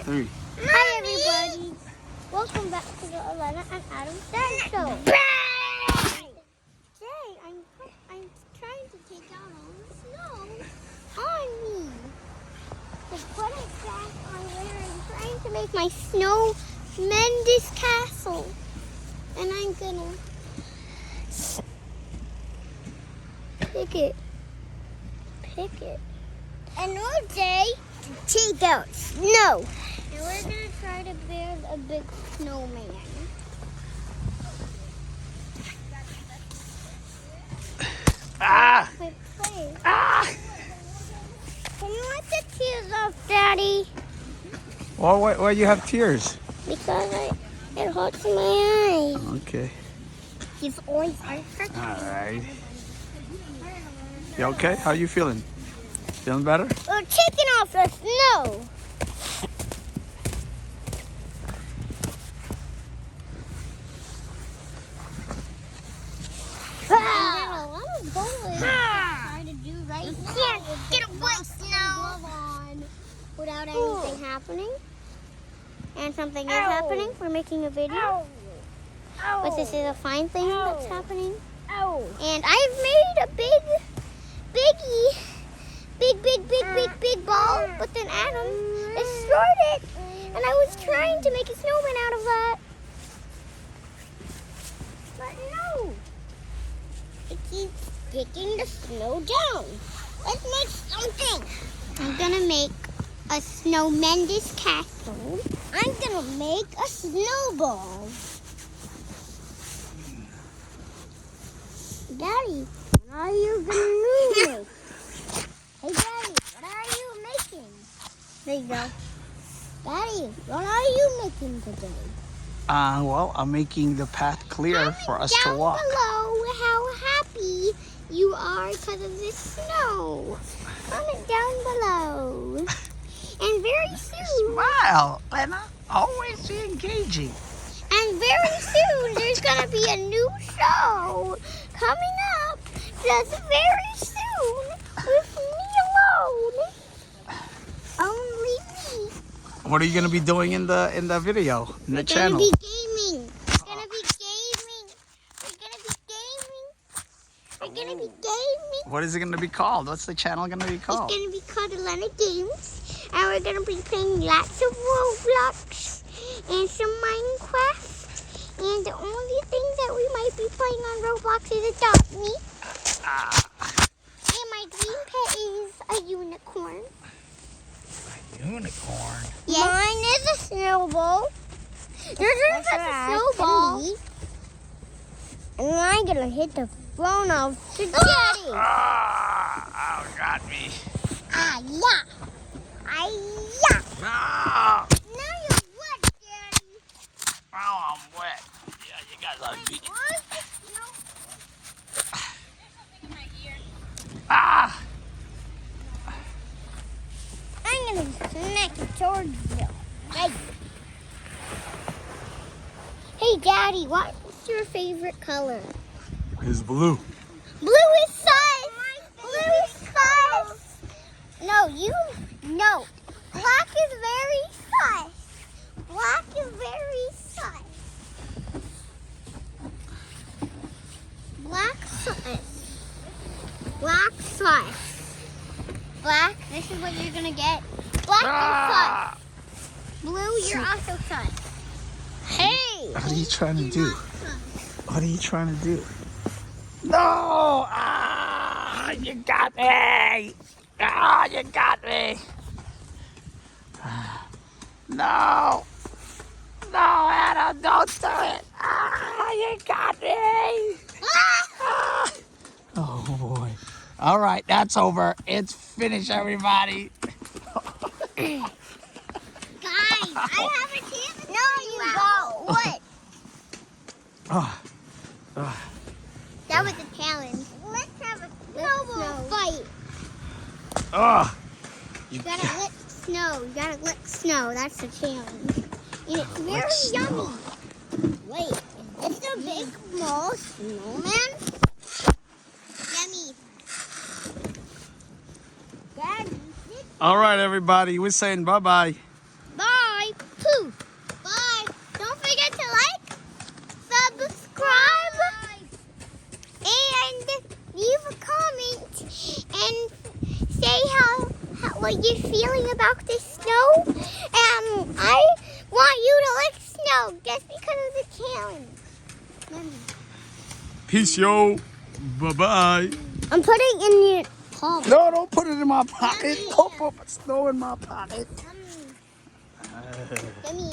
3. Hi everybody. Welcome back to the Alena and Adam show. Today I'm trying to take out all the snow on me. To put it back on where I'm trying to make my snow tremendous castle. And I'm gonna pick it. And all day to take out snow. And we're gonna try to build a big snowman. Ah! Ah! Can you wipe the tears off, Daddy? Well, why you have tears? Because it hurts my eyes. Okay. His eyes are hurting. All right. You okay? How you feeling? Feeling better? We're taking off the snow. You can't get away, snow. Without anything happening. And something is happening. We're making a video. But this is a fine thing that's happening. And I've made a big ball. But then Adam destroyed it. And I was trying to make a snowman out of that. But no. It keeps taking the snow down. Let's make something. I'm gonna make a snowmendous castle. I'm gonna make a snowball. Daddy, what are you gonna make? Hey, Daddy, what are you making? There you go. Daddy, what are you making today? Well, I'm making the path clear for us to walk. Comment down below how happy you are because of this snow. Comment down below. And very soon. Smile, Lena. Always be engaging. And very soon, there's going to be a new show coming up just very soon with me alone. Only me. What are you gonna be doing in the video, in the channel? We're going to be gaming. We're going to be gaming. What is it gonna be called? What's the channel gonna be called? It's going to be called Alena Games. And we're going to be playing lots of Roblox and some Minecraft. And the only thing that we might be playing on Roblox is Adopt Me. And my dream pet is a unicorn. A unicorn? Yes. Mine is a snowball. Yours is a snowball. And I'm going to hit the phone off to Daddy. Oh, got me. Yeah. Yeah. No. Now you're wet, Daddy. Oh, I'm wet. Yeah, you guys are beat. Ah! I'm going to smack it towards you. Right. Hey, Daddy, what's your favorite color? It's blue. Blue is sus. Blue is sus. No. Black is very sus. Black is very sus. Black sus. Black sus. Black, this is what you're gonna get. Black is sus. Blue, you're also sus. Hey! What are you trying to do? What are you trying to do? No! Ah! You got me! Ah! You got me! No! No, Adam, don't do it! Ah! You got me! Ah! Oh boy! All right, that's over. It's finished, everybody. Guys, I have a chance. No, you go. What? That was a challenge. Let's have a snowball fight. You gotta lick snow. That's the challenge. And it's very yummy. Wait, is this a big, small snowman? Yummy. Daddy. All right, everybody. We're saying bye-bye. Bye. Woo! Bye. Don't forget to like, subscribe, and leave a comment and say what you're feeling about the snow. I want you to like snow just because of the challenge. Peace, yo. Bye-bye. I'm putting it in your palm. No, don't put it in my pocket. Don't put snow in my pocket. Yummy.